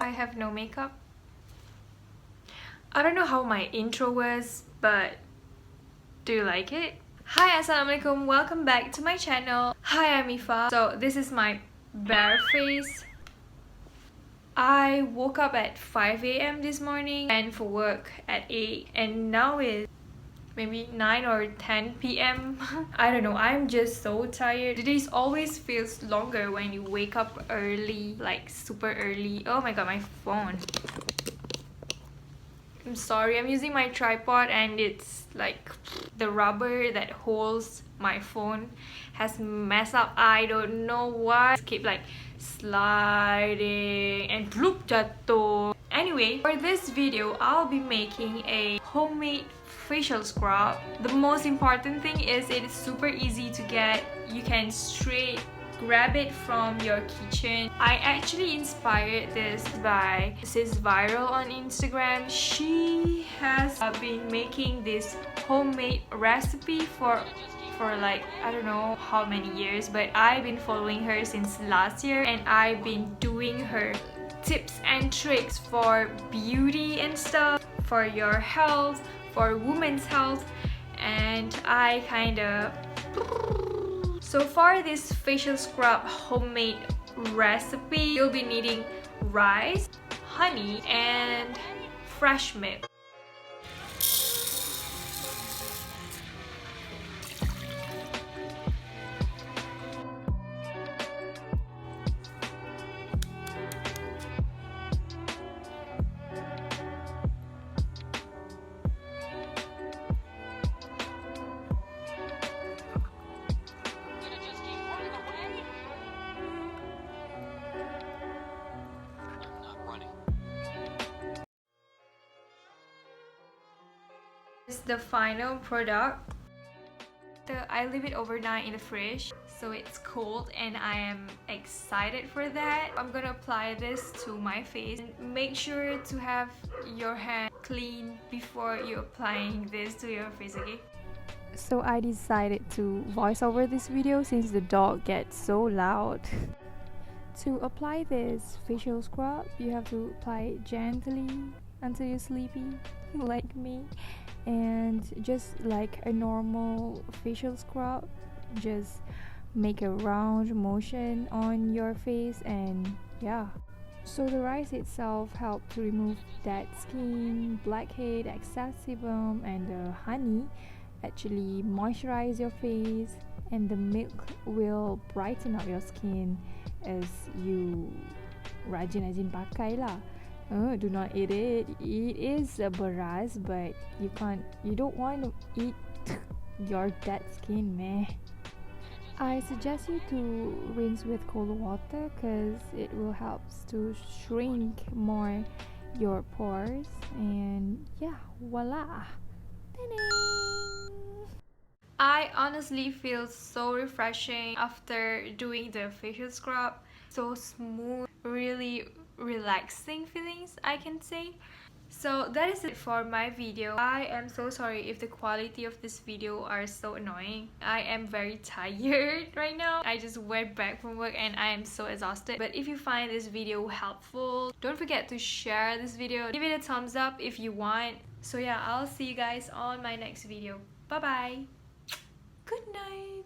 I have no makeup. I don't know how my intro was, but do you like it? Hi, assalamualaikum, welcome back to my channel. Hi, I'm Ifa. So this is my bare face. I woke up at 5 a.m. this morning and for work at 8, and now it's maybe 9 or 10 p.m. I don't know, I'm just so tired. The days always feels longer when you wake up early, like super early. Oh my god, my phone. I'm sorry, I'm using my tripod and it's like the rubber that holds my phone has messed up. I don't know why. It's keep like sliding and bloop jatuh. Anyway, for this video, I'll be making a homemade facial scrub. The most important thing is it is super easy to get. You can straight grab it from your kitchen. I actually inspired this by SiS ViRAL on Instagram. She has been making this homemade recipe for like I don't know how many years, but I've been following her since last year and I've been doing her tips and tricks for beauty and stuff, for your health, for women's health, and I kinda... So for this facial scrub homemade recipe, you'll be needing rice, honey, and fresh milk. This is the final product. I leave it overnight in the fridge so it's cold and I am excited for that. I'm gonna apply this to my face. Make sure to have your hand clean before you're applying this to your face, okay? So I decided to voice over this video since the dog gets so loud. To apply this facial scrub, you have to apply it gently until you're sleepy, like me. And just like a normal facial scrub, just make a round motion on your face and yeah. So the rice itself helps to remove dead skin, blackhead, excess sebum, and the honey actually moisturize your face, and the milk will brighten up your skin as you rajin-rajin pakai lah. Do not eat it. It is a beras, but you don't want to eat your dead skin, meh. I suggest you to rinse with cold water because it will help to shrink more your pores, and yeah, voila. Ta-da! I honestly feel so refreshing after doing the facial scrub. So smooth, really relaxing feelings, I can say. So that is it for my video. I am so sorry if the quality of this video are so annoying. I am very tired right now. I just went back from work and I am so exhausted. But if you find this video helpful, don't forget to share this video. Give it a thumbs up if you want. So yeah, I'll see you guys on my next video. Bye bye. Good night.